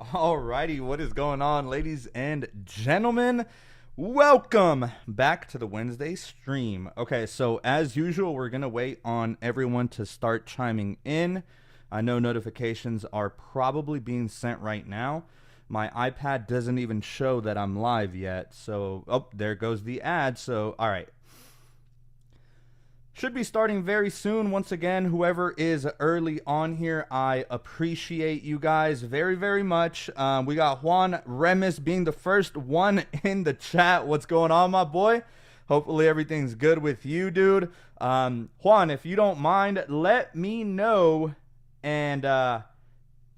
Alrighty, what is going on, ladies and gentlemen? Welcome back to the Wednesday stream. Okay, so as usual, we're going to wait on everyone to start chiming in. I know notifications are probably being sent right now. My iPad doesn't even show that I'm live yet. So, oh, there goes the ad. So, all right. Should be starting very soon. Once again, whoever is early on here, I appreciate you guys very, very much. We got Juan Remis being the first one in the chat. What's going on, my boy? Hopefully everything's good with you, dude. Juan, if you don't mind, let me know and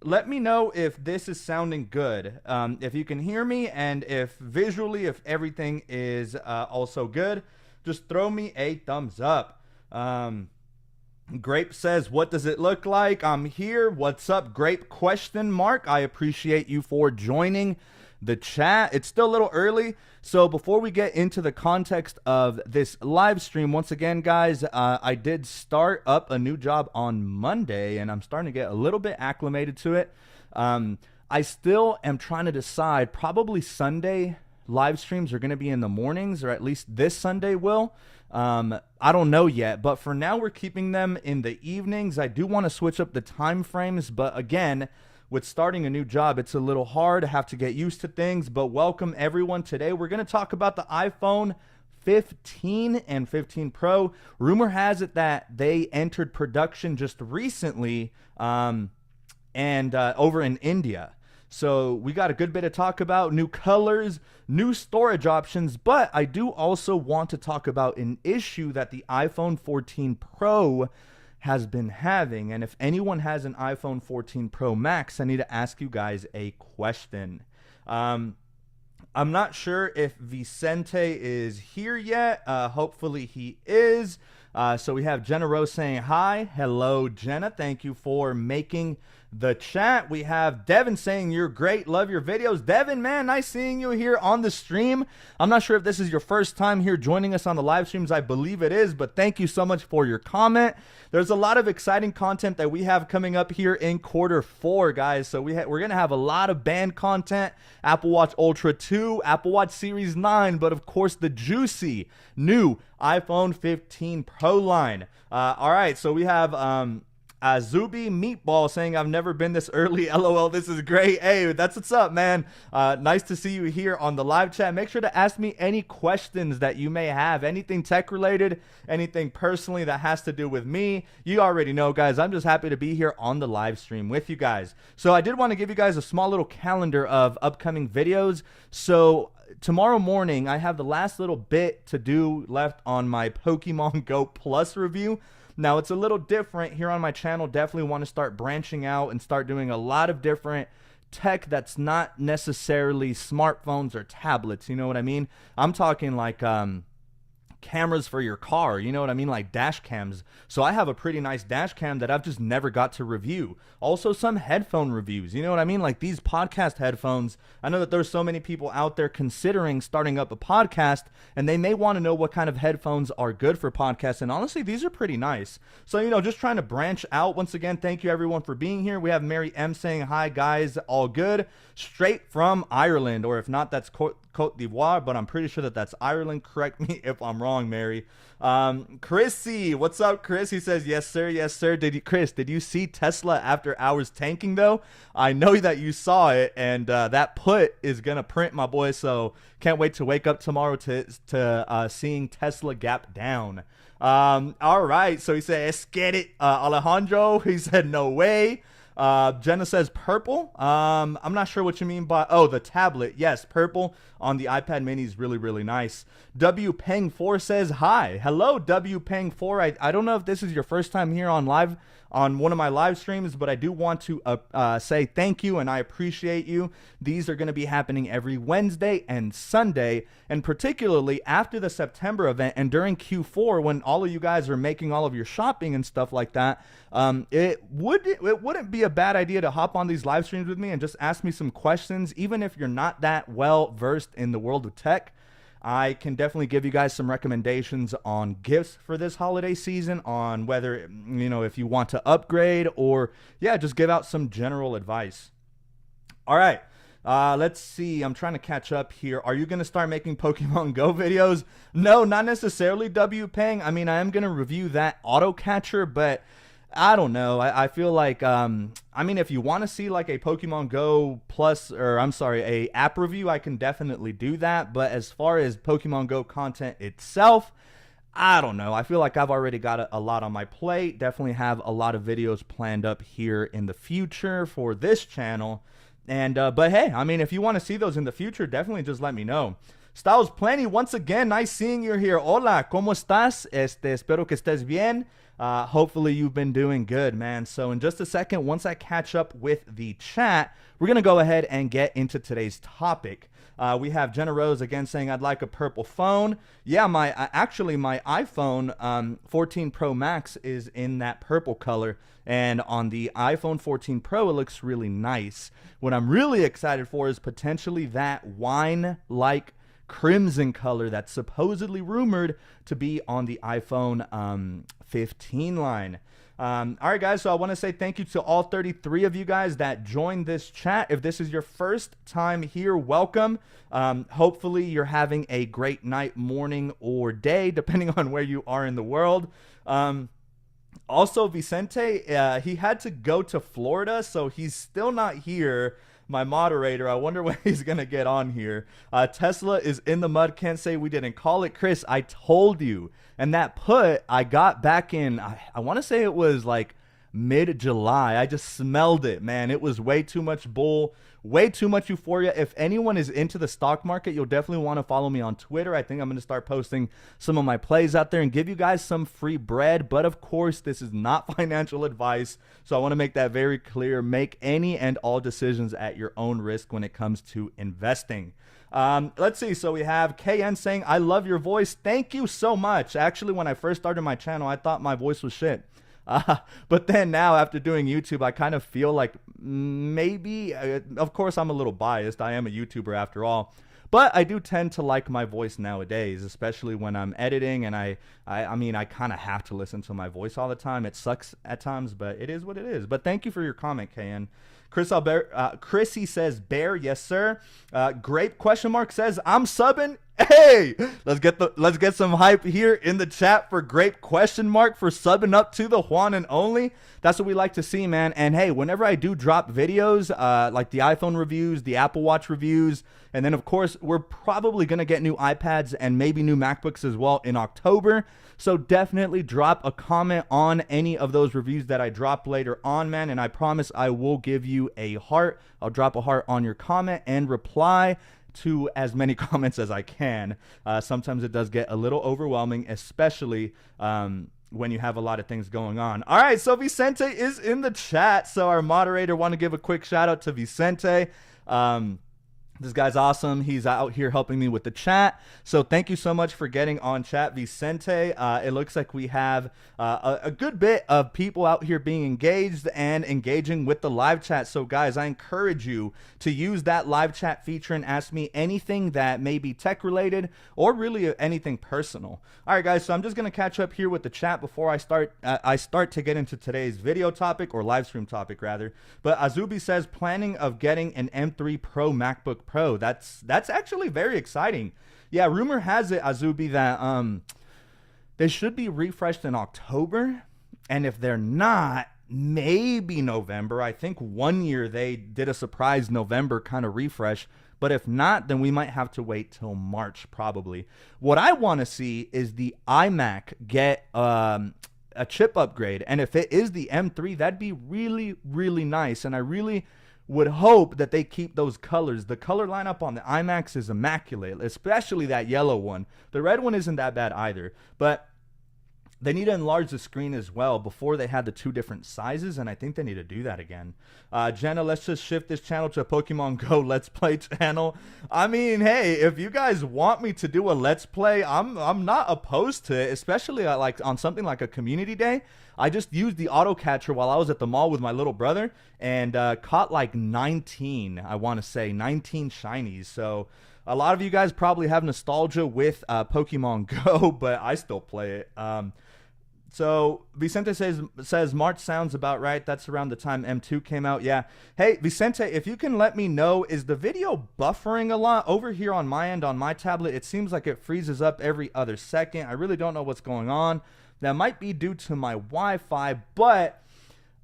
let me know if this is sounding good. If you can hear me and if visually, if everything is also good, just throw me a thumbs up. Grape says, what does it look like? I'm here. What's up, Grape? Question mark. I appreciate you for joining the chat. It's still a little early, so before we get into the context of this live stream, once again, guys, I did start up a new job on Monday, and I'm starting to get a little bit acclimated to it. I still am trying to decide. Probably Sunday live streams are going to be in the mornings, or at least this Sunday will. I don't know yet, but for now we're keeping them in the evenings. I do want to switch up the time frames, but again, with starting a new job, it's a little hard. I have to get used to things, but welcome everyone. Today we're going to talk about the iPhone 15 and 15 Pro. Rumor has it that they entered production just recently and over in India. So we got a good bit to talk about, new colors, new storage options, but I do also want to talk about an issue that the iPhone 14 Pro has been having. And if anyone has an iPhone 14 Pro Max, I need to ask you guys a question. I'm not sure if Vicente is here yet. Hopefully he is. So we have Jenna Rose saying hi. Hello, Jenna. Thank you for making the chat. We have Devin saying you're great, love your videos. Devin, man, nice seeing you here on the stream. I'm not sure if this is your first time here joining us on the live streams. I believe it is, but thank you so much for your comment. There's a lot of exciting content that we have coming up here in Q4, guys. So we're gonna have a lot of band content, Apple Watch Ultra 2, Apple Watch Series 9, but of course the juicy new iPhone 15 Pro line. All right, so we have Zuby Meatball saying, I've never been this early. LOL, this is great. Hey, that's what's up, man. Nice to see you here on the live chat. Make sure to ask me any questions that you may have. Anything tech related, anything personally that has to do with me. You already know, guys. I'm just happy to be here on the live stream with you guys. So I did want to give you guys a small little calendar of upcoming videos. So tomorrow morning, I have the last little bit to do left on my Pokemon Go Plus review. Now, it's a little different here on my channel. Definitely want to start branching out and start doing a lot of different tech that's not necessarily smartphones or tablets. You know what I mean? I'm talking like cameras for your car, you know what I mean, like dash cams. So I have a pretty nice dash cam that I've just never got to review. Also some headphone reviews, you know what I mean, like these podcast headphones. I know that there's so many people out there considering starting up a podcast, and they may want to know what kind of headphones are good for podcasts, and honestly these are pretty nice. So, you know, just trying to branch out. Once again, thank you everyone for being here. We have Mary M saying hi guys, all good, straight from Ireland, or if not, that's Cote d'Ivoire, but I'm pretty sure that that's Ireland. Correct me if I'm wrong, Mary. Chrissy, what's up, Chris? He says, yes, sir. Yes, sir. Chris, did you see Tesla after hours tanking, though? I know that you saw it, and that put is going to print, my boy, so can't wait to wake up tomorrow to seeing Tesla gap down. All right, so he said, let's get it. Alejandro, he said, no way. Jenna says purple. I'm not sure what you mean by, oh, the tablet. Yes, purple on the iPad mini is really, really nice. W Peng 4 says hi. Hello, W Peng 4. I don't know if this is your first time here on live on one of my live streams, but I do want to say thank you and I appreciate you. These are going to be happening every Wednesday and Sunday, and particularly after the September event and during Q4 when all of you guys are making all of your shopping and stuff like that. It wouldn't be a bad idea to hop on these live streams with me and just ask me some questions, even if you're not that well versed in the world of tech. I can definitely give you guys some recommendations on gifts for this holiday season, on whether, you know, if you want to upgrade or, yeah, just give out some general advice. All right. Let's see. I'm trying to catch up here. Are you going to start making Pokemon Go videos? No, not necessarily, W Pang. I mean, I am going to review that auto catcher, but I don't know. I feel like, I mean, if you want to see like a Pokemon Go plus, or I'm sorry, a app review, I can definitely do that. But as far as Pokemon Go content itself, I don't know. I feel like I've already got a lot on my plate. Definitely have a lot of videos planned up here in the future for this channel. And but hey, I mean, if you want to see those in the future, definitely just let me know. Styles Plenty, once again, nice seeing you here. Hola, ¿cómo estás? Espero que estés bien. Hopefully you've been doing good, man. So in just a second, once I catch up with the chat, we're going to go ahead and get into today's topic. We have Jenna Rose again saying, I'd like a purple phone. Yeah, actually my iPhone 14 Pro Max is in that purple color. And on the iPhone 14 Pro, it looks really nice. What I'm really excited for is potentially that wine-like crimson color that's supposedly rumored to be on the iPhone 15 line. All right, guys, so I want to say thank you to all 33 of you guys that joined this chat. If this is your first time here, welcome. Hopefully you're having a great night, morning, or day, depending on where you are in the world. Also, Vicente, he had to go to Florida, so he's still not here. My moderator, I wonder when he's going to get on here. Tesla is in the mud. Can't say we didn't call it. Chris, I told you. And that put, I got back in, I want to say it was like mid-July. I just smelled it, man. It was way too much bull, way too much euphoria. If anyone is into the stock market, you'll definitely want to follow me on Twitter. I think I'm going to start posting some of my plays out there and give you guys some free bread. But of course, this is not financial advice. So I want to make that very clear. Make any and all decisions at your own risk when it comes to investing. Let's see. So we have KN saying, I love your voice. Thank you so much. Actually, when I first started my channel, I thought my voice was shit. But then now after doing YouTube, I kind of feel like maybe, of course, I'm a little biased. I am a YouTuber after all. But I do tend to like my voice nowadays, especially when I'm editing. And I mean, I kind of have to listen to my voice all the time. It sucks at times, but it is what it is. But thank you for your comment, KN. Chrissy says, Bear, yes, sir. Grape question mark says, I'm subbing. Hey, let's get some hype here in the chat for Grape question mark for subbing up to the Juan and Only. That's what we like to see, man. And hey, whenever I do drop videos, like the iPhone reviews, the Apple Watch reviews, and then of course we're probably gonna get new iPads and maybe new MacBooks as well in October. So definitely drop a comment on any of those reviews that I drop later on, man. And I promise I will give you a heart. I'll drop a heart on your comment and reply to as many comments as I can. Sometimes it does get a little overwhelming, especially when you have a lot of things going on. All right, so Vicente is in the chat. So our moderator want to give a quick shout out to Vicente. This guy's awesome. He's out here helping me with the chat. So thank you so much for getting on chat, Vicente. It looks like we have a good bit of people out here being engaged and engaging with the live chat. So guys, I encourage you to use that live chat feature and ask me anything that may be tech related or really anything personal. All right, guys, so I'm just going to catch up here with the chat before I start to get into today's video topic, or live stream topic rather. But Azubi says, planning of getting an M3 Pro MacBook Pro. That's actually very exciting. Yeah, rumor has it, Azubi, that they should be refreshed in October, and if they're not, maybe November. I think one year they did a surprise November kind of refresh, but if not, then we might have to wait till March probably. What I want to see is the iMac get a chip upgrade, and if it is the M3, that'd be really, really nice, and I really would hope that they keep those colors. The color lineup on the iMacs is immaculate, especially that yellow one. The red one isn't that bad either, but they need to enlarge the screen as well. Before they had the two different sizes, and I think they need to do that again. Jenna, let's just shift this channel to a Pokemon Go Let's Play channel. I mean, hey, if you guys want me to do a Let's Play, I'm not opposed to it, especially like on something like a community day. I just used the auto catcher while I was at the mall with my little brother and caught like 19, I want to say 19 shinies. So a lot of you guys probably have nostalgia with Pokemon Go, but I still play it. So Vicente says March sounds about right. That's around the time M2 came out. Yeah. Hey, Vicente, if you can let me know, is the video buffering a lot? Over here on my end, on my tablet, it seems like it freezes up every other second. I really don't know what's going on. That might be due to my Wi-Fi, but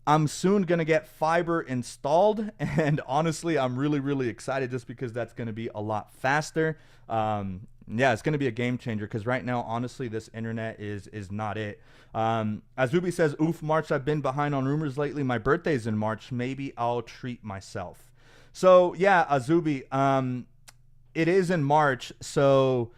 I'm soon going to get fiber installed, and honestly, I'm really, really excited just because that's going to be a lot faster. Yeah, it's going to be a game changer because right now, honestly, this internet is not it. Azubi says, oof, March, I've been behind on rumors lately. My birthday's in March. Maybe I'll treat myself. So, yeah, Azubi, it is in March, so...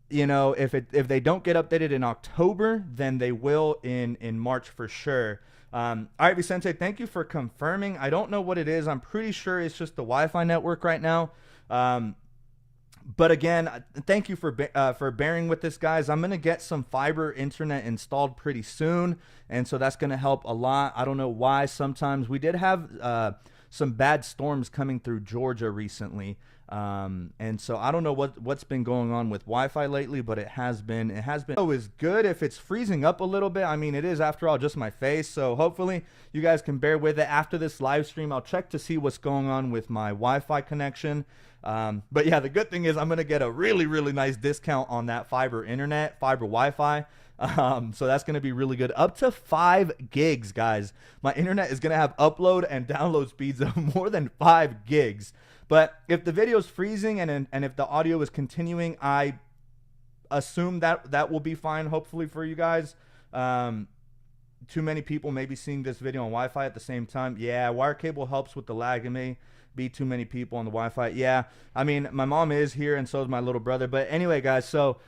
You know, if they don't get updated in October, then they will in March for sure. All right, Vicente, thank you for confirming. I don't know what it is. I'm pretty sure it's just the Wi-Fi network right now. But again, thank you for bearing with this, guys. I'm going to get some fiber internet installed pretty soon, and so that's going to help a lot. I don't know why. Sometimes we did have some bad storms coming through Georgia recently. And so I don't know what's been going on with Wi-Fi lately, but it has been always good if it's freezing up a little bit. I mean, it is after all just my face, so hopefully you guys can bear with it. After this live stream, I'll check to see what's going on with my Wi-Fi connection. But yeah, the good thing is I'm gonna get a really, really nice discount on that fiber Wi-Fi. So that's going to be really good. Up to 5 gigs, guys. My internet is going to have upload and download speeds of more than 5 gigs. But if the video is freezing and if the audio is continuing, I assume that will be fine, hopefully, for you guys. Too many people may be seeing this video on Wi-Fi at the same time. Yeah, wire cable helps with the lag. It may be too many people on the Wi-Fi. Yeah, I mean, my mom is here and so is my little brother. But anyway, guys, so...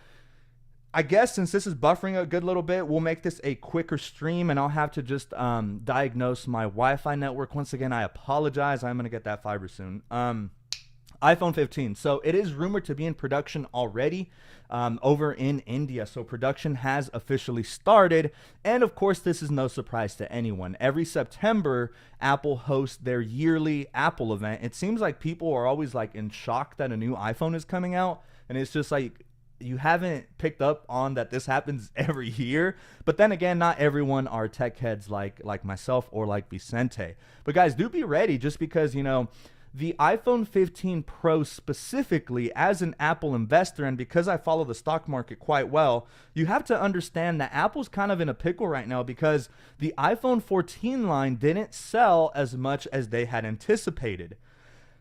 I guess since this is buffering a good little bit, we'll make this a quicker stream, and I'll have to just diagnose my Wi-Fi network. Once again, I apologize. I'm going to get that fiber soon. iPhone 15. So it is rumored to be in production already over in India. So production has officially started. And of course, this is no surprise to anyone. Every September, Apple hosts their yearly Apple event. It seems like people are always like in shock that a new iPhone is coming out. And it's just like, you haven't picked up on that this happens every year. But then again, not everyone are tech heads like myself or like Vicente. But guys, do be ready, just because, you know, the iPhone 15 Pro specifically, as an Apple investor, and because I follow the stock market quite well, you have to understand that Apple's kind of in a pickle right now because the iPhone 14 line didn't sell as much as they had anticipated.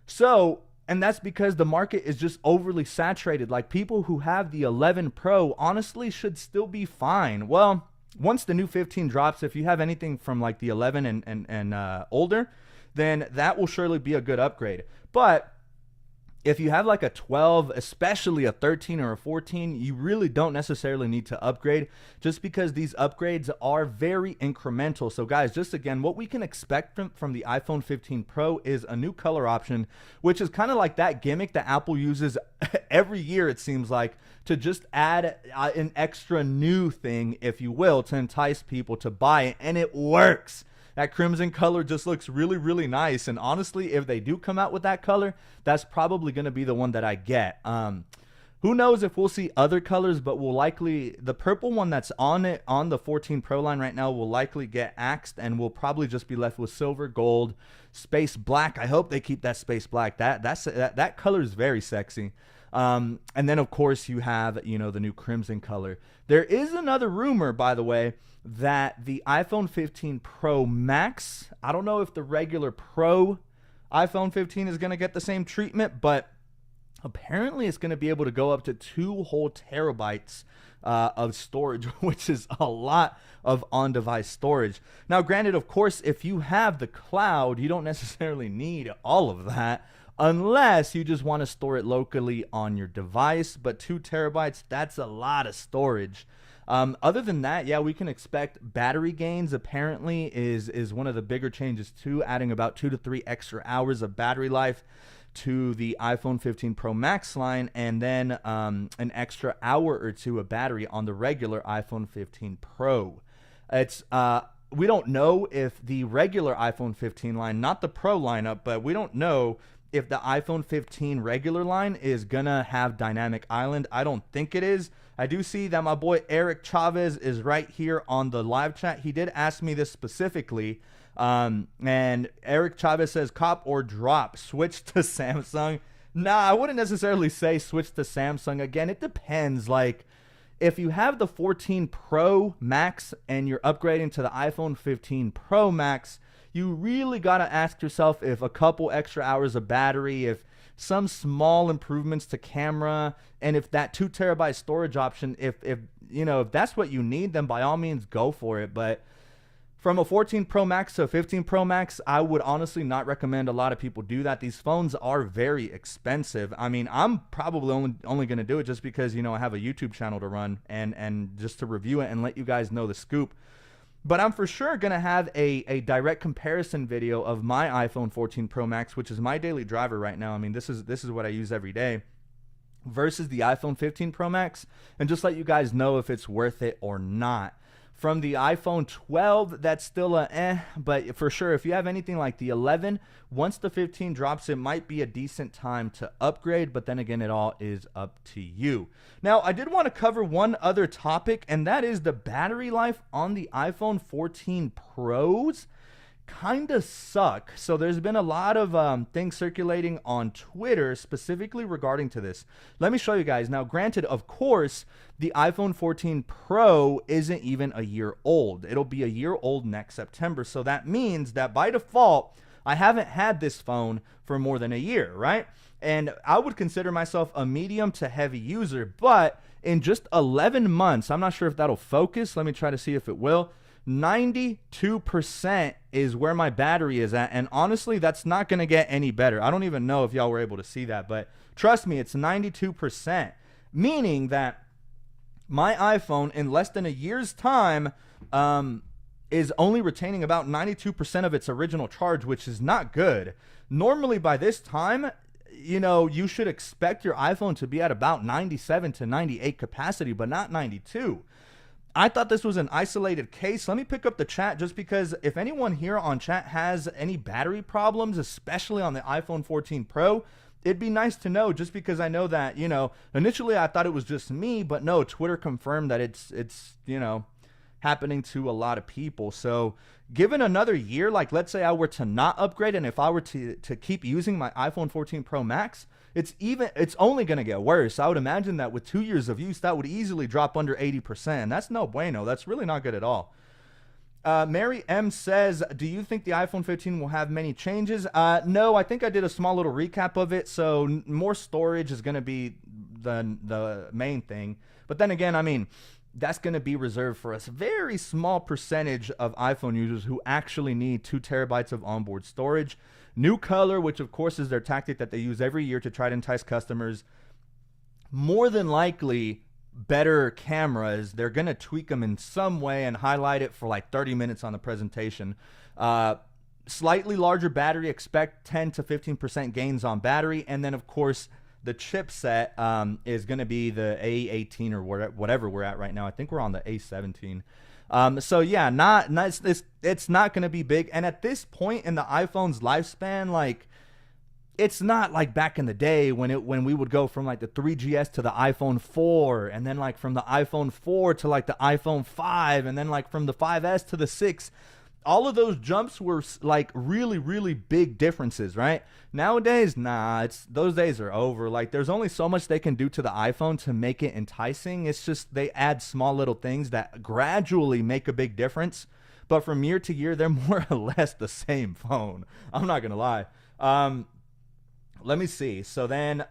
So... And that's because the market is just overly saturated. Like, people who have the 11 Pro honestly should still be fine. Well, once the new 15 drops, if you have anything from like the 11 and older, then that will surely be a good upgrade. But if you have like a 12, especially a 13 or a 14, you really don't necessarily need to upgrade, just because these upgrades are very incremental. So guys, just again, what we can expect from the iPhone 15 Pro is a new color option, which is kind of like that gimmick that Apple uses every year, it seems like, to just add an extra new thing, if you will, to entice people to buy it. And it works. That crimson color just looks really, really nice. And honestly, if they do come out with that color, that's probably going to be the one that I get. Who knows if we'll see other colors, but we'll likely, the purple one that's on the 14 Pro line right now will likely get axed, and we'll probably just be left with silver, gold, space black. I hope they keep that space black. That color is very sexy. And then of course you have, you know, the new crimson color. There is another rumor, by the way, that the iPhone 15 Pro Max, I don't know if the regular Pro iPhone 15 is going to get the same treatment, but apparently it's going to be able to go up to 2 whole terabytes of storage, which is a lot of on-device storage. Now, granted, of course, if you have the cloud, you don't necessarily need all of that, unless you just want to store it locally on your device. But 2 terabytes, that's a lot of storage. Other than that, yeah, we can expect battery gains. Apparently is one of the bigger changes too, adding about 2 to 3 extra hours of battery life to the iPhone 15 Pro Max line, and then an extra hour or 2 of battery on the regular iPhone 15 Pro. It's we don't know if the regular iPhone 15 line, not the Pro lineup, but we don't know if the iPhone 15 regular line is gonna have dynamic island. I don't think it is. I do see that my boy Eric Chavez is right here on the live chat. He did ask me this specifically. And Eric Chavez says, cop or drop, switch to Samsung. Nah, I wouldn't necessarily say switch to Samsung. Again, it depends. Like, if you have the 14 Pro Max and you're upgrading to the iPhone 15 Pro Max, you really got to ask yourself if a couple extra hours of battery, if some small improvements to camera, and if that 2 terabyte storage option, if you know, if that's what you need, then by all means go for it. But from a 14 Pro Max to a 15 Pro Max, I would honestly not recommend a lot of people do that. These phones are very expensive. I mean, I'm probably only going to do it just because, you know, I have a YouTube channel to run and just to review it and let you guys know the scoop. But I'm for sure going to have a direct comparison video of my iPhone 14 Pro Max, which is my daily driver right now. I mean, this is what I use every day, versus the iPhone 15 Pro Max, and just let you guys know if it's worth it or not. From the iPhone 12, that's still a but for sure, if you have anything like the 11, once the 15 drops, it might be a decent time to upgrade, but then again, it all is up to you. Now, I did want to cover one other topic, and that is the battery life on the iPhone 14 Pros kind of suck. So there's been a lot of things circulating on Twitter specifically regarding to this. Let me show you guys. Now, granted, of course, the iPhone 14 Pro isn't even a year old. It'll be a year old next September. So that means that by default, I haven't had this phone for more than a year, right? And I would consider myself a medium to heavy user, but in just 11 months, I'm not sure if that'll focus. Let me try to see if it will. 92% is where my battery is at, and honestly, that's not going to get any better. I don't even know if y'all were able to see that, but trust me, it's 92%, meaning that my iPhone in less than a year's time is only retaining about 92% of its original charge, which is not good. Normally by this time, you know, you should expect your iPhone to be at about 97 to 98 capacity, but not 92. I thought this was an isolated case. Let me pick up the chat just because if anyone here on chat has any battery problems, especially on the iPhone 14 Pro, it'd be nice to know, just because I know that, you know, initially I thought it was just me, but no, Twitter confirmed that it's you know, happening to a lot of people. So given another year, like let's say I were to not upgrade, and if I were to keep using my iPhone 14 Pro Max, it's only going to get worse. I would imagine that with 2 years of use, that would easily drop under 80%. That's no bueno. That's really not good at all. Mary M says, do you think the iPhone 15 will have many changes? No, I think I did a small little recap of it. So more storage is going to be the main thing. But then again, I mean, that's going to be reserved for a very small percentage of iPhone users who actually need 2 terabytes of onboard storage. New color, which of course is their tactic that they use every year to try to entice customers. More than likely, better cameras. They're going to tweak them in some way and highlight it for like 30 minutes on the presentation. Slightly larger battery, expect 10 to 15% gains on battery. And then, of course, the chipset is going to be the A18 or whatever we're at right now. I think we're on the A17. So yeah, it's not going to be big. And at this point in the iPhone's lifespan, like, it's not like back in the day when we would go from like the 3GS to the iPhone 4, and then like from the iPhone 4 to like the iPhone 5, and then like from the 5S to the 6. All of those jumps were like really, really big differences, right? Nowadays, nah, those days are over. Like, there's only so much they can do to the iPhone to make it enticing. It's just they add small little things that gradually make a big difference. But from year to year, they're more or less the same phone. I'm not gonna lie. Let me see. So then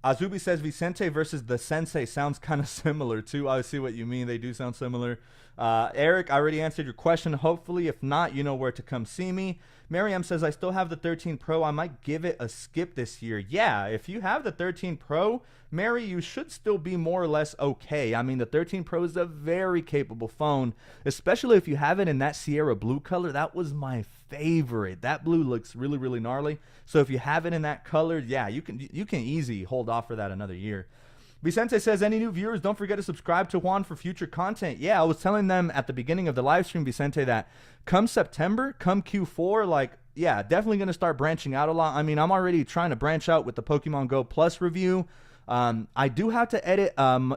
Azubi says Vicente versus the Sensei sounds kind of similar too. I see what you mean. They do sound similar. Eric, I already answered your question. Hopefully, if not, you know where to come see me. Miriam says, I still have the 13 Pro. I might give it a skip this year. Yeah, if you have the 13 Pro, Mary, you should still be more or less okay. I mean, the 13 Pro is a very capable phone, especially if you have it in that Sierra blue color. That was my favorite. That blue looks really, really gnarly. So if you have it in that color, yeah, you can easy hold off for that another year. Vicente says, any new viewers, don't forget to subscribe to Juan for future content. Yeah, I was telling them at the beginning of the live stream, Vicente, that come September, come Q4, like, yeah, definitely going to start branching out a lot. I mean, I'm already trying to branch out with the Pokemon Go Plus review. I do have to edit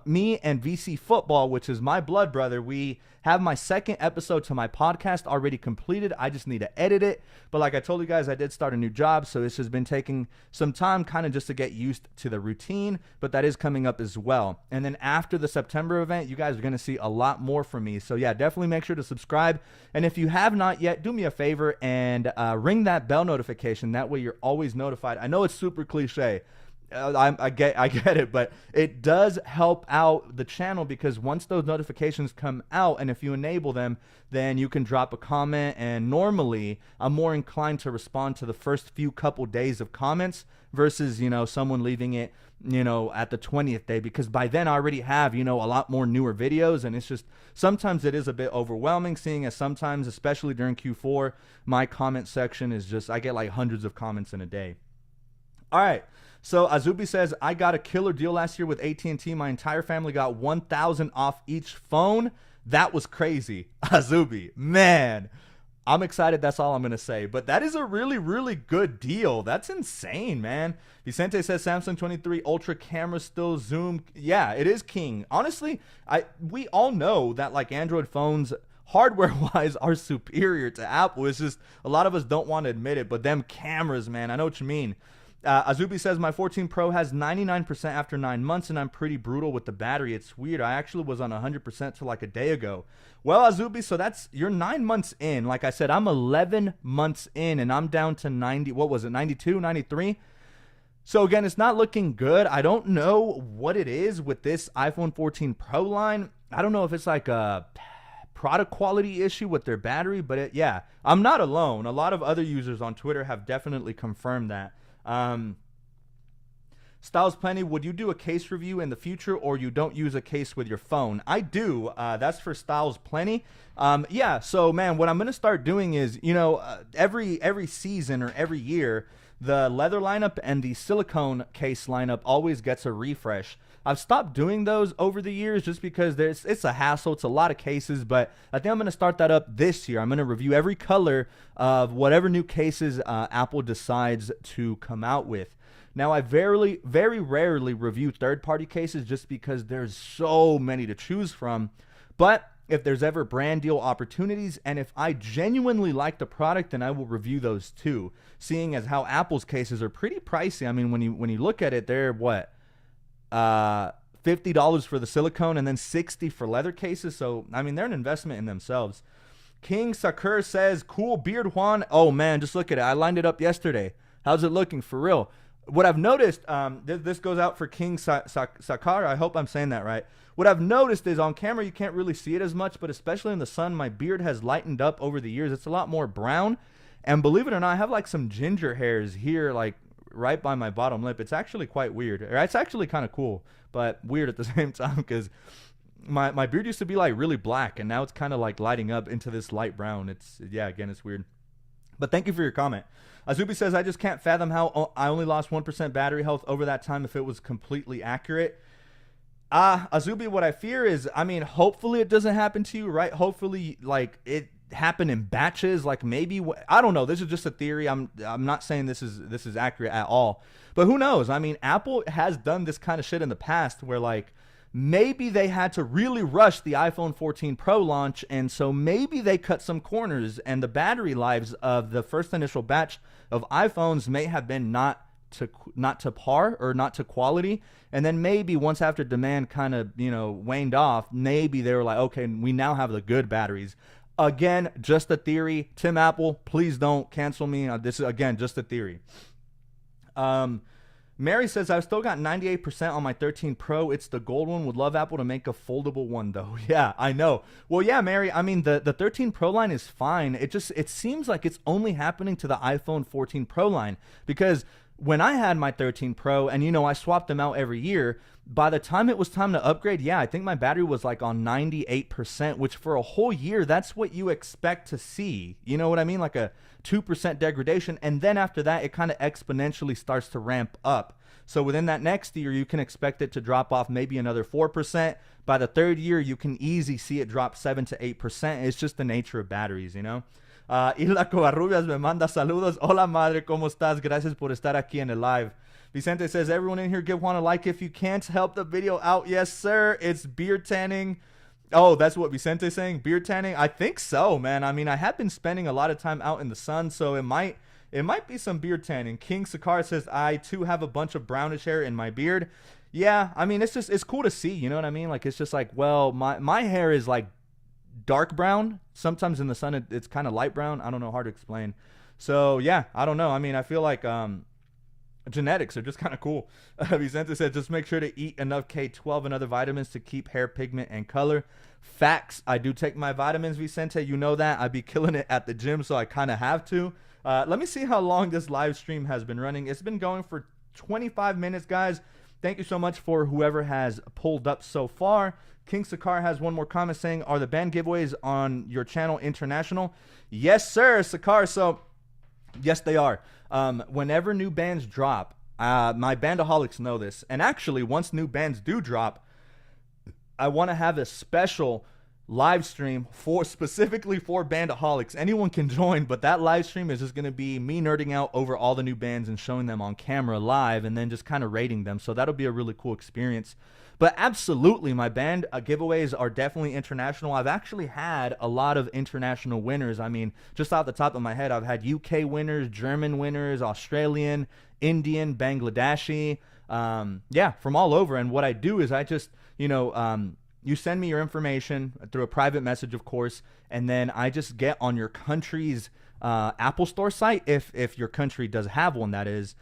me and VC Football, which is my blood brother. We have my second episode to my podcast already completed. I just need to edit it. But like I told you guys, I did start a new job, so this has been taking some time kind of just to get used to the routine, but that is coming up as well. And then after the September event, you guys are going to see a lot more from me. So yeah, definitely make sure to subscribe. And if you have not yet, do me a favor and ring that bell notification. That way you're always notified. I know it's super cliche. I get it, but it does help out the channel, because once those notifications come out, and if you enable them, then you can drop a comment. And normally I'm more inclined to respond to the first few couple days of comments versus, you know, someone leaving it, you know, at the 20th day, because by then I already have, you know, a lot more newer videos. And it's just, sometimes it is a bit overwhelming, seeing as sometimes, especially during Q4, my comment section is just, I get like hundreds of comments in a day. All right. So Azubi says, I got a killer deal last year with AT&T. My entire family got $1,000 off each phone. That was crazy. Azubi, man, I'm excited. That's all I'm going to say. But that is a really, really good deal. That's insane, man. Vicente says, Samsung 23 Ultra camera still zoom. Yeah, it is king. Honestly, we all know that like Android phones, hardware-wise, are superior to Apple. It's just a lot of us don't want to admit it. But them cameras, man, I know what you mean. Azubi says, my 14 Pro has 99% after 9 months, and I'm pretty brutal with the battery. It's weird. I actually was on 100% till like a day ago. Well, Azubi, so you're 9 months in. Like I said, I'm 11 months in, and I'm down to 90. What was it, 92, 93? So again, it's not looking good. I don't know what it is with this iPhone 14 Pro line. I don't know if it's like a product quality issue with their battery, but yeah, I'm not alone. A lot of other users on Twitter have definitely confirmed that. Styles Plenty, would you do a case review in the future, or you don't use a case with your phone? I do. That's for Styles Plenty. Yeah, so man, what I'm going to start doing is, you know, every season or every year, the leather lineup and the silicone case lineup always gets a refresh. I've stopped doing those over the years just because it's a hassle. It's a lot of cases, but I think I'm going to start that up this year. I'm going to review every color of whatever new cases Apple decides to come out with. Now, I very rarely review third-party cases just because there's so many to choose from. But if there's ever brand deal opportunities, and if I genuinely like the product, then I will review those too. Seeing as how Apple's cases are pretty pricey. I mean, when you look at it, they're what? $50 for the silicone and then $60 for leather cases. So, I mean, they're an investment in themselves. King Sakur says, cool beard, Juan. Oh, man, just look at it. I lined it up yesterday. How's it looking for real? What I've noticed, this goes out for King Sakar. I hope I'm saying that right. What I've noticed is on camera, you can't really see it as much, but especially in the sun, my beard has lightened up over the years. It's a lot more brown. And believe it or not, I have like some ginger hairs here, like right by my bottom lip. It's actually quite weird. It's actually kind of cool, but weird at the same time, because my beard used to be like really black, and now it's kind of like lighting up into this light brown. Yeah, again, it's weird. But thank you for your comment. Azubi says, I just can't fathom how I only lost 1% battery health over that time if it was completely accurate. Azubi, what I fear is, I mean, hopefully it doesn't happen to you, right? Hopefully, like, it happened in batches, like maybe, I don't know. This is just a theory. I'm not saying this is accurate at all. But who knows? I mean, Apple has done this kind of shit in the past where, like, maybe they had to really rush the iPhone 14 Pro launch, and so maybe they cut some corners, and the battery lives of the first initial batch of iPhones may have been not to par or not to quality. And then maybe once after demand kind of, you know, waned off, maybe they were like, okay, we now have the good batteries. Again, just a theory. Tim Apple, please don't cancel me. This is, again, just a theory. Mary says, I've still got 98% on my 13 Pro. It's the gold one. Would love Apple to make a foldable one, though. Yeah, I know. Well, yeah, Mary, I mean, the 13 Pro line is fine. It seems like it's only happening to the iPhone 14 Pro line, because when I had my 13 Pro, and, you know, I swapped them out every year, by the time it was time to upgrade, yeah, I think my battery was like on 98%, which for a whole year, that's what you expect to see. You know what I mean? Like a 2% degradation. And then after that, it kind of exponentially starts to ramp up. So within that next year, you can expect it to drop off maybe another 4%. By the third year, you can easily see it drop 7 to 8%. It's just the nature of batteries, you know. Isla Covarrubias me manda saludos. Hola madre, ¿cómo estás? Gracias por estar aquí en el live. Vicente says, everyone in here give Juan a like if you can't help the video out. Yes, sir. It's beard tanning. Oh, that's what Vicente's saying? Beard tanning? I think so, man. I mean, I have been spending a lot of time out in the sun, so it might be some beard tanning. King Sakar says, I too have a bunch of brownish hair in my beard. Yeah, I mean, it's cool to see, you know what I mean? Like, it's just like, well, my hair is like dark brown. Sometimes in the sun, it's kind of light brown. I don't know, hard to explain. So, yeah, I don't know. I mean, I feel like genetics are just kind of cool. Vicente said, just make sure to eat enough K12 and other vitamins to keep hair pigment and color. Facts. I do take my vitamins, Vicente. You know that. I be killing it at the gym, so I kind of have to. Let me see how long this live stream has been running. It's been going for 25 minutes, guys. Thank you so much for whoever has pulled up so far. King Sakar has one more comment saying, are the band giveaways on your channel international? Yes, sir, Sakar. So, yes, they are. Whenever new bands drop, my bandaholics know this. And actually, once new bands do drop, I want to have a special live stream specifically for bandaholics. Anyone can join, but that live stream is just going to be me nerding out over all the new bands and showing them on camera live and then just kind of rating them. So that'll be a really cool experience. But absolutely, my band giveaways are definitely international. I've actually had a lot of international winners. I mean, just off the top of my head, I've had UK winners, German winners, Australian, Indian, Bangladeshi, yeah, from all over. And what I do is I just, you know, you send me your information through a private message, of course, and then I just get on your country's Apple Store site, if your country does have one, that is,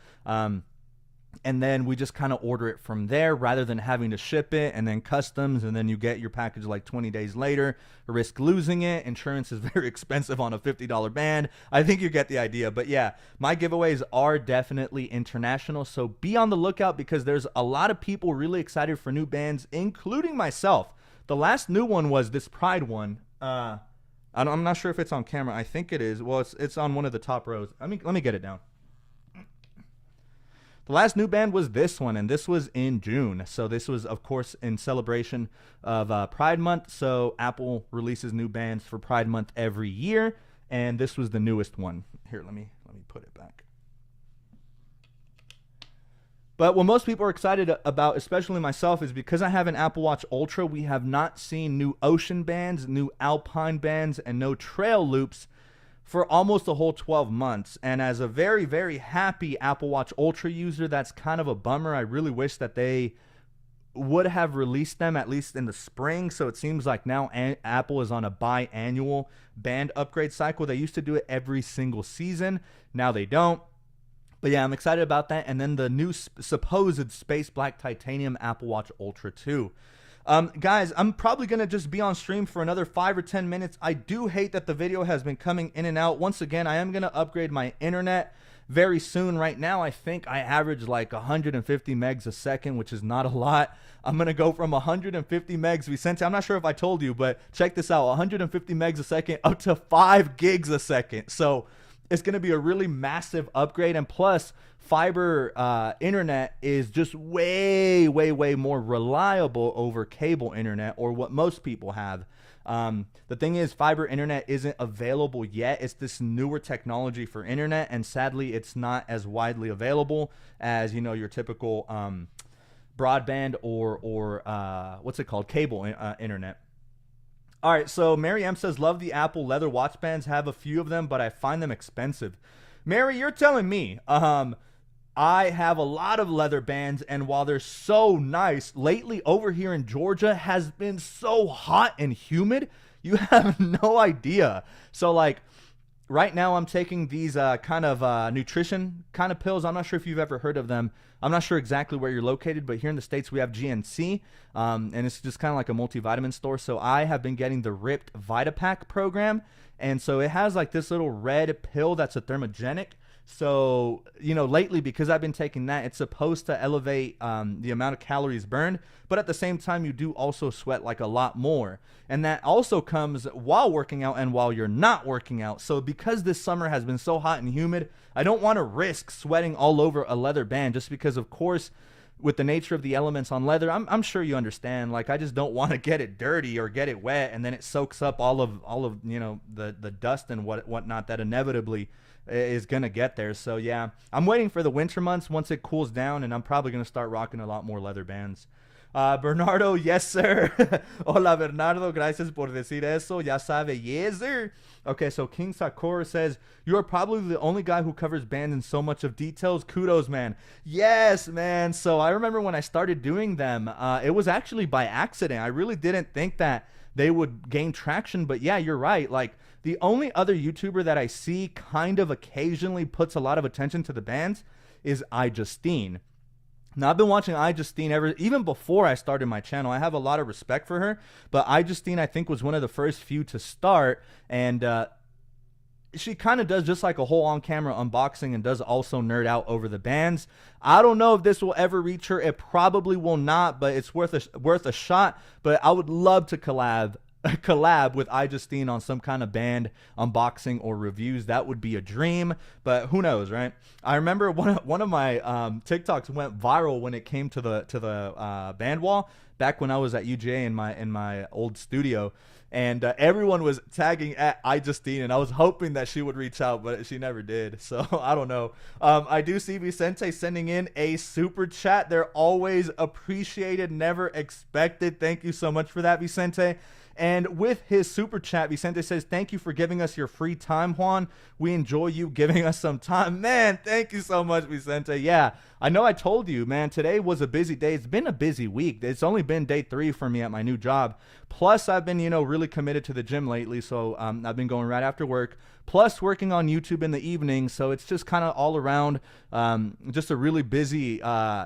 and then we just kind of order it from there rather than having to ship it and then customs, and then you get your package like 20 days later, risk losing it. Insurance is very expensive on a $50 band. I think you get the idea. But yeah, my giveaways are definitely international, so be on the lookout because there's a lot of people really excited for new bands, including myself. The last new one was this Pride one. I'm not sure if it's on camera. I think it is. Well, it's on one of the top rows. Let me get it down. The last new band was this one, and this was in June. So this was, of course, in celebration of Pride Month. So Apple releases new bands for Pride Month every year, and this was the newest one. Here, let me put it back. But what most people are excited about, especially myself, is because I have an Apple Watch Ultra, we have not seen new ocean bands, new alpine bands, and no trail loops for almost a whole 12 months. And as a very, very happy Apple Watch Ultra user, that's kind of a bummer. I really wish that they would have released them at least in the spring. So it seems like now Apple is on a biannual band upgrade cycle. They used to do it every single season. Now they don't. But yeah, I'm excited about that. And then the new supposed Space Black Titanium Apple Watch Ultra 2. Guys, I'm probably going to just be on stream for another 5 or 10 minutes. I do hate that the video has been coming in and out. Once again, I am going to upgrade my internet very soon. Right now, I think I average like 150 megs a second, which is not a lot. I'm going to go from 150 megs, Vicente, I'm not sure if I told you, but check this out, 150 megs a second up to 5 gigs a second. So it's going to be a really massive upgrade. And plus, fiber internet is just way, way, way more reliable over cable internet, or what most people have. The thing is, fiber internet isn't available yet. It's this newer technology for internet, and sadly, it's not as widely available as, you know, your typical broadband or what's it called, cable internet. All right, so Mary M says, love the Apple leather watch bands. Have a few of them, but I find them expensive. Mary, you're telling me. I have a lot of leather bands, and while they're so nice, lately over here in Georgia has been so hot and humid, you have no idea. So like right now I'm taking these kind of nutrition kind of pills. I'm not sure if you've ever heard of them. I'm not sure exactly where you're located, but here in the States we have GNC, and it's just kind of like a multivitamin store. So I have been getting the Ripped VitaPack program, and so it has like this little red pill that's a thermogenic. So, you know, lately, because I've been taking that, it's supposed to elevate the amount of calories burned, but at the same time, you do also sweat like a lot more. And that also comes while working out and while you're not working out. So because this summer has been so hot and humid, I don't want to risk sweating all over a leather band just because, of course, with the nature of the elements on leather, I'm sure you understand. Like, I just don't want to get it dirty or get it wet, and then it soaks up all of you know, the dust and whatnot that inevitably is gonna get there. So yeah, I'm waiting for the winter months once it cools down, and I'm probably gonna start rocking a lot more leather bands. Bernardo, yes sir. Hola Bernardo, gracias por decir eso. Ya sabe, yes sir. Okay, so King Sakura says, you are probably the only guy who covers bands in so much of details. Kudos, man. Yes, man. So I remember when I started doing them, it was actually by accident. I really didn't think that they would gain traction, but yeah, you're right. Like, the only other YouTuber that I see kind of occasionally puts a lot of attention to the bands is iJustine. Now, I've been watching iJustine even before I started my channel. I have a lot of respect for her, but iJustine, I think, was one of the first few to start, and she kind of does just like a whole on-camera unboxing and does also nerd out over the bands. I don't know if this will ever reach her. It probably will not, but it's worth a shot. But I would love to collab with iJustine on some kind of band unboxing or reviews. That would be a dream, but who knows, right? I remember one of my TikToks went viral when it came to the band wall back when I was at UGA in my old studio, and everyone was tagging at iJustine, and I was hoping that she would reach out, but she never did. So I don't know. I do see Vicente sending in a super chat. They're always appreciated, never expected. Thank you so much for that, Vicente. And with his super chat, Vicente says, thank you for giving us your free time, Juan. We enjoy you giving us some time. Man, thank you so much, Vicente. Yeah, I know I told you, man, today was a busy day. It's been a busy week. It's only been day 3 for me at my new job. Plus, I've been, you know, really committed to the gym lately. So I've been going right after work. Plus, working on YouTube in the evening. So it's just kind of all around just a really busy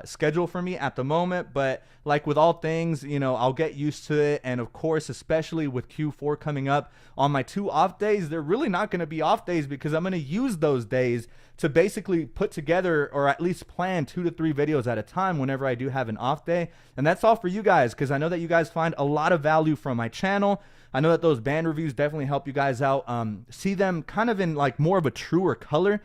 schedule for me at the moment. But like with all things, you know, I'll get used to it. And of course, especially with Q4 coming up, on my 2 off days, they're really not going to be off days because I'm going to use those days to basically put together or at least plan 2 to 3 videos at a time whenever I do have an off day. And that's all for you guys, because I know that you guys find a lot of value from my channel. I know that those band reviews definitely help you guys out. See them kind of in like more of a truer color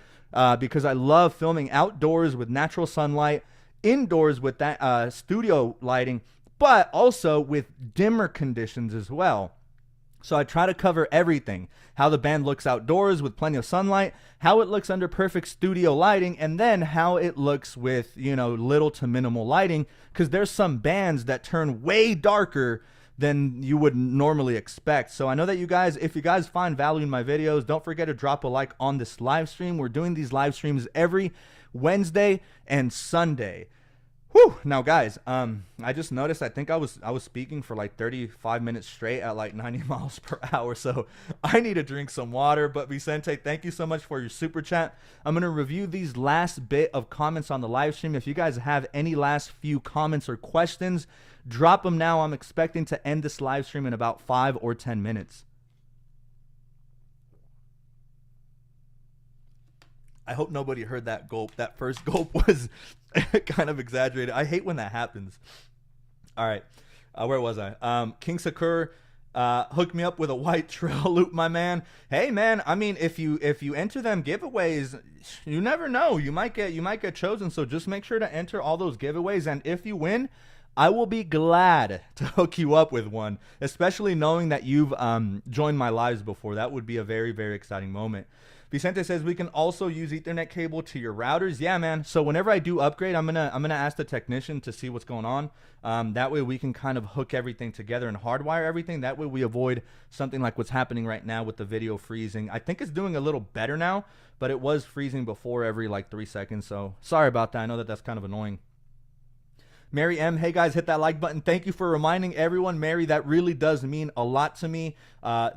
because I love filming outdoors with natural sunlight, indoors with that studio lighting, but also with dimmer conditions as well. So I try to cover everything, how the band looks outdoors with plenty of sunlight, how it looks under perfect studio lighting, and then how it looks with, you know, little to minimal lighting, because there's some bands that turn way darker than you would normally expect. So I know that you guys, if you guys find value in my videos, don't forget to drop a like on this live stream. We're doing these live streams every Wednesday and Sunday. Whew. Now, guys, I just noticed, I think I was speaking for like 35 minutes straight at like 90 miles per hour. So I need to drink some water. But Vicente, thank you so much for your super chat. I'm going to review these last bit of comments on the live stream. If you guys have any last few comments or questions, drop them now. I'm expecting to end this live stream in about 5 or 10 minutes. I hope nobody heard that gulp. That first gulp was kind of exaggerated. I hate when that happens. All right. Where was I? King Sakura hooked me up with a white trail loop, my man. Hey, man. I mean, if you enter them giveaways, you never know. You might get chosen. So just make sure to enter all those giveaways. And if you win, I will be glad to hook you up with one, especially knowing that you've joined my lives before. That would be a very, very exciting moment. Vicente says we can also use Ethernet cable to your routers. Yeah, man. So whenever I do upgrade, I'm gonna ask the technician to see what's going on. That way we can kind of hook everything together and hardwire everything. That way we avoid something like what's happening right now with the video freezing. I think it's doing a little better now, but it was freezing before every like 3 seconds. So sorry about that. I know that that's kind of annoying. Mary M, hey guys, hit that like button. Thank you for reminding everyone. Mary, that really does mean a lot to me.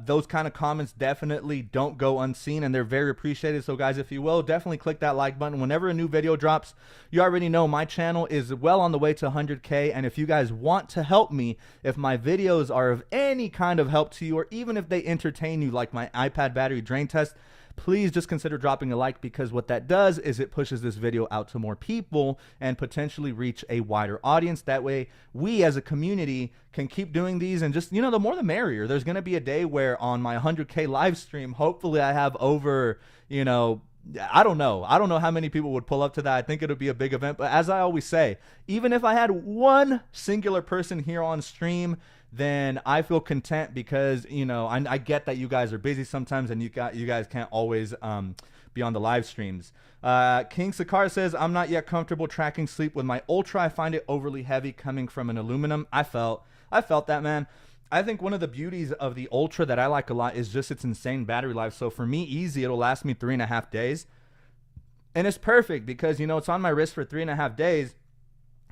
Those kind of comments definitely don't go unseen, and they're very appreciated. So guys, if you will, definitely click that like button whenever a new video drops. You already know my channel is well on the way to 100K, and if you guys want to help me, if my videos are of any kind of help to you, or even if they entertain you, like my iPad battery drain test, please just consider dropping a like, because what that does is it pushes this video out to more people and potentially reach a wider audience. That way we as a community can keep doing these, and just, the more the merrier. There's going to be a day where on my 100K live stream, hopefully I have over, I don't know how many people would pull up to that. I think it'll be a big event. But as I always say, even if I had one singular person here on stream, then I feel content, because, I get that you guys are busy sometimes, and you guys can't always be on the live streams. King Sakar says, I'm not yet comfortable tracking sleep with my Ultra. I find it overly heavy coming from an aluminum. I felt that, man. I think one of the beauties of the Ultra that I like a lot is just its insane battery life. So for me, easy, it'll last me 3.5 days. And it's perfect because, it's on my wrist for 3.5 days.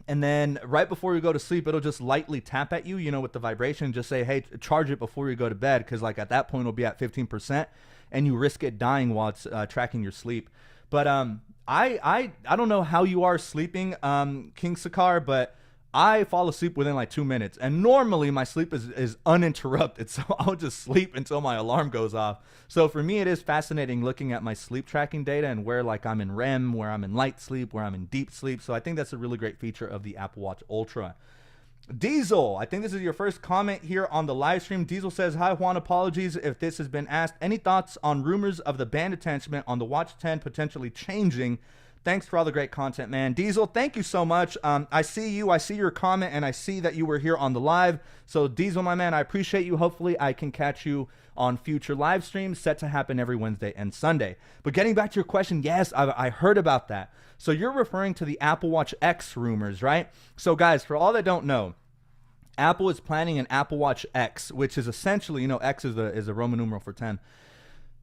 And then right before you go to sleep, it'll just lightly tap at you, with the vibration. Just say, hey, charge it before you go to bed. Because at that point, it'll be at 15%. And you risk it dying while it's tracking your sleep. But I don't know how you are sleeping, King Sakar, but I fall asleep within 2 minutes, and normally my sleep is uninterrupted, so I'll just sleep until my alarm goes off. So for me, it is fascinating looking at my sleep tracking data and where I'm in REM, where I'm in light sleep, where I'm in deep sleep. So I think that's a really great feature of the Apple Watch Ultra. Diesel, I think this is your first comment here on the live stream. Diesel says, hi Juan, apologies if this has been asked. Any thoughts on rumors of the band attachment on the Watch 10 potentially changing? Thanks for all the great content, man. Diesel, thank you so much. I see your comment, and I see that you were here on the live. So Diesel, my man, I appreciate you. Hopefully I can catch you on future live streams set to happen every Wednesday and Sunday. But getting back to your question, yes, I heard about that. So you're referring to the Apple Watch X rumors, right? So guys, for all that don't know, Apple is planning an Apple Watch X, which is essentially, X is a Roman numeral for 10.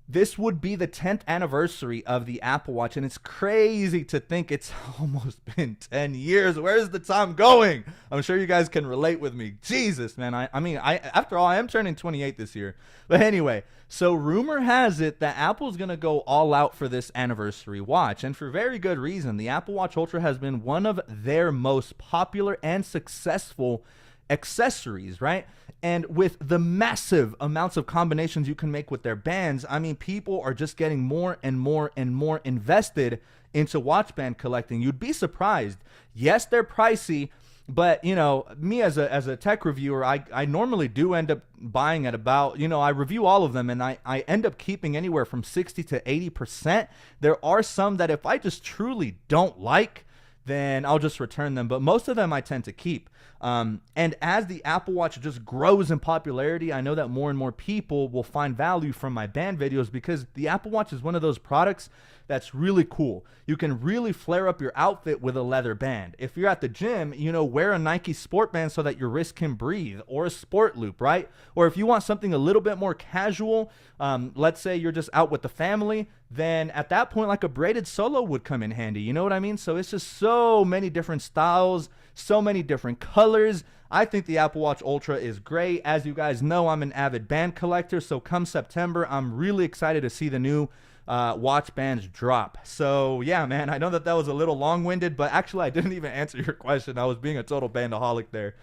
This would be the 10th anniversary of the Apple Watch, and it's crazy to think it's almost been 10 years. Where's the time going? I'm sure you guys can relate with me. Jesus, man. I mean, after all, I am turning 28 this year. But anyway, so rumor has it that Apple's going to go all out for this anniversary watch, and for very good reason. The Apple Watch Ultra has been one of their most popular and successful accessories, right? And with the massive amounts of combinations you can make with their bands, I mean, people are just getting more and more and more invested into watch band collecting. You'd be surprised. Yes, they're pricey, but me as a tech reviewer, I normally do end up buying at about, I review all of them, and I end up keeping anywhere from 60 to 80%. There are some that if I just truly don't like, then I'll just return them. But most of them I tend to keep. And as the Apple Watch just grows in popularity, I know that more and more people will find value from my band videos, because the Apple Watch is one of those products that's really cool. You can really flare up your outfit with a leather band. If you're at the gym, wear a Nike sport band so that your wrist can breathe, or a sport loop, right? Or if you want something a little bit more casual, let's say you're just out with the family, then at that point, a braided solo would come in handy. You know what I mean? So it's just so many different styles, so many different colors. I think the Apple Watch Ultra is great. As you guys know, I'm an avid band collector, so come September, I'm really excited to see the new watch bands drop. So yeah, man, I know that was a little long-winded, but actually I didn't even answer your question. I was being a total bandaholic there.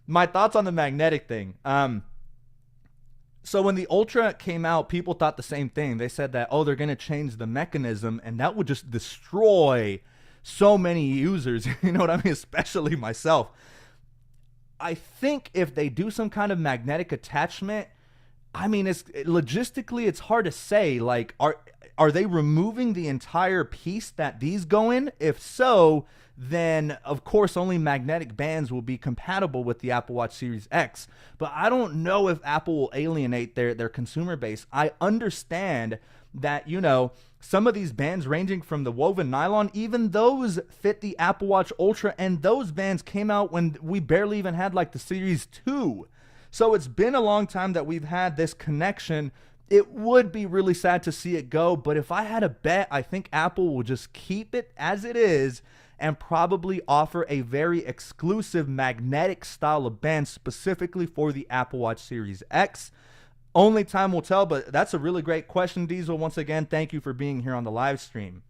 My thoughts on the magnetic thing. So when the Ultra came out, people thought the same thing. They said that, they're going to change the mechanism, and that would just destroy so many users. You know what I mean? Especially myself. I think if they do some kind of magnetic attachment, I mean, logistically, it's hard to say. Are they removing the entire piece that these go in? If so, then of course only magnetic bands will be compatible with the Apple Watch Series X. But I don't know if Apple will alienate their consumer base. I understand that, some of these bands ranging from the woven nylon, even those fit the Apple Watch Ultra, and those bands came out when we barely even had the Series 2. So it's been a long time that we've had this connection. It would be really sad to see it go, but if I had a bet, I think Apple will just keep it as it is and probably offer a very exclusive magnetic style of band specifically for the Apple Watch Series X. Only time will tell, but that's a really great question, Diesel. Once again, thank you for being here on the live stream.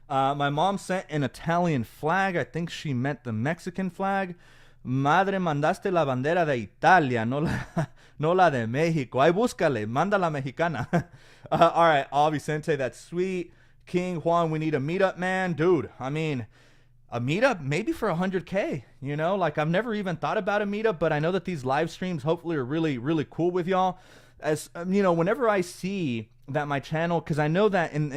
My mom sent an Italian flag. I think she meant the Mexican flag. Madre, mandaste la bandera de Italia, no no la de Mexico. Ay, búscale, manda la mexicana. All right, Vicente, that's sweet. King Juan, we need a meetup, man. Dude, I mean, a meetup maybe for 100K, you know, like I've never even thought about a meetup, but I know that these live streams hopefully are really, really cool with y'all. As you know, whenever I see that my channel, because I know that in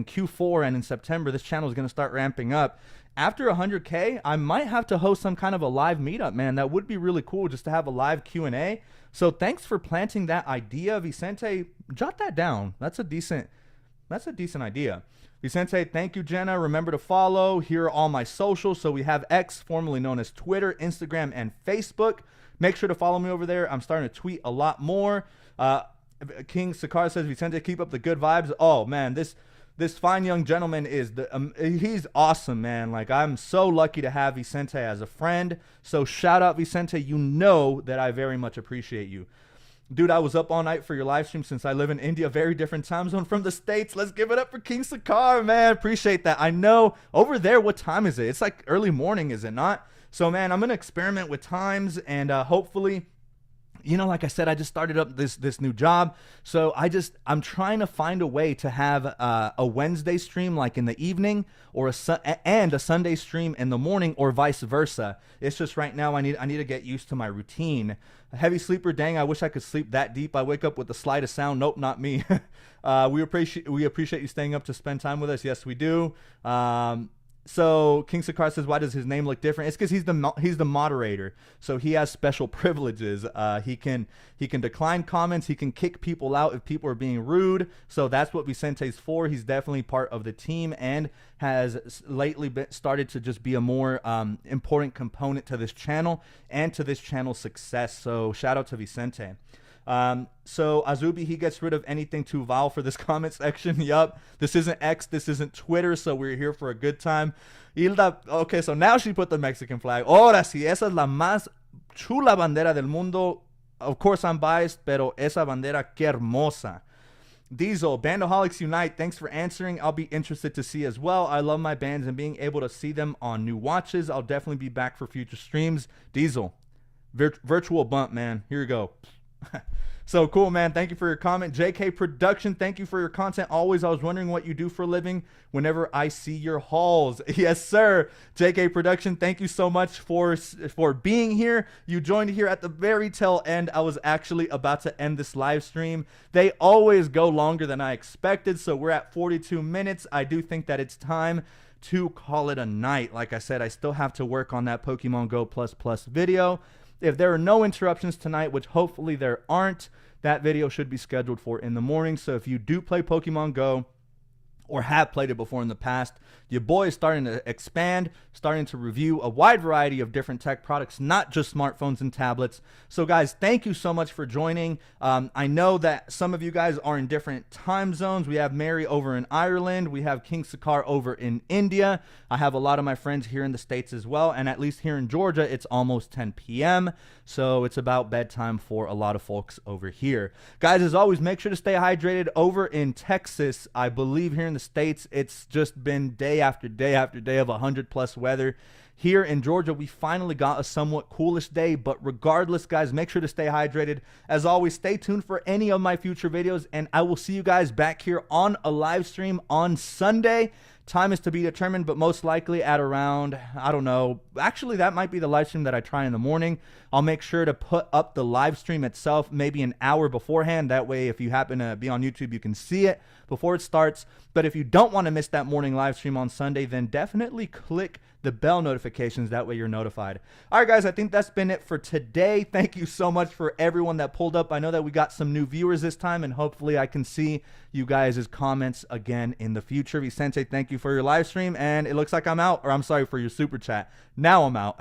Q4 and in September, this channel is going to start ramping up. After 100K, I might have to host some kind of a live meetup, man. That would be really cool, just to have a live Q&A. So thanks for planting that idea, Vicente. Jot that down. That's a decent idea. Vicente, thank you, Jenna. Remember to follow. Here are all my socials. So we have X, formerly known as Twitter, Instagram, and Facebook. Make sure to follow me over there. I'm starting to tweet a lot more. King Sakar says, Vicente, keep up the good vibes. Oh, man, this fine young gentleman is he's awesome, man. Like, I'm so lucky to have Vicente as a friend. So shout out, Vicente. You know that I very much appreciate you. Dude, I was up all night for your live stream since I live in India. Very different time zone from the States. Let's give it up for King Sakar, man. Appreciate that. I know over there, what time is it? It's like early morning, is it not? So, man, I'm going to experiment with times and hopefully, you know, like I said, I just started up this new job. So I'm trying to find a way to have a Wednesday stream like in the evening or a Sunday stream in the morning or vice versa. It's just right now I need to get used to my routine. A heavy sleeper, dang, I wish I could sleep that deep. I wake up with the slightest sound. Nope, not me. We appreciate you staying up to spend time with us. Yes, we do. So King Sakar says, why does his name look different? It's because he's the moderator, so he has special privileges. He can decline comments. He can kick people out if people are being rude. So that's what Vicente's for. He's definitely part of the team and has lately started to just be a more important component to this channel and to this channel's success. So shout out to Vicente. So Azubi, he gets rid of anything too vile for this comment section. Yup. This isn't X. This isn't Twitter. So we're here for a good time. Hilda, okay, so now she put the Mexican flag. Ahora sí, esa es la más chula bandera del mundo. Of course, I'm biased, pero esa bandera, qué hermosa. Diesel, Bandaholics Unite, thanks for answering. I'll be interested to see as well. I love my bands and being able to see them on new watches. I'll definitely be back for future streams. Diesel, virtual bump, man. Here you go. So cool, man. Thank you for your comment. JK Production, thank you for your content. Always, I was wondering what you do for a living whenever I see your hauls. Yes, sir. JK Production, thank you so much for being here. You joined here at the very tail end. I was actually about to end this live stream. They always go longer than I expected, so we're at 42 minutes. I do think that it's time to call it a night. Like I said, I still have to work on that Pokemon Go Plus video. If there are no interruptions tonight, which hopefully there aren't, that video should be scheduled for in the morning. So if you do play Pokemon Go or have played it before in the past, your boy is starting to expand, starting to review a wide variety of different tech products, not just smartphones and tablets. So guys, thank you so much for joining. I know that some of you guys are in different time zones. We have Mary over in Ireland. We have King Sakar over in India. I have a lot of my friends here in the States as well. And at least here in Georgia, it's almost 10 p.m. So it's about bedtime for a lot of folks over here. Guys, as always, make sure to stay hydrated. Over in Texas, I believe here in the States, it's just been day after day after day of 100+ weather. Here in Georgia, we finally got a somewhat coolish day, but regardless, guys, make sure to stay hydrated. As always, stay tuned for any of my future videos, and I will see you guys back here on a live stream on Sunday. Time is to be determined, but most likely at around, I don't know. Actually, that might be the live stream that I try in the morning. I'll make sure to put up the live stream itself maybe an hour beforehand. That way, if you happen to be on YouTube, you can see it before it starts. But if you don't want to miss that morning live stream on Sunday, then definitely click the bell notifications. That way you're notified. All right, guys, I think that's been it for today. Thank you so much for everyone that pulled up. I know that we got some new viewers this time, and hopefully I can see you guys' comments again in the future. Vicente, thank you for your live stream, and it looks like I'm out, or I'm sorry, for your super chat. Now I'm out.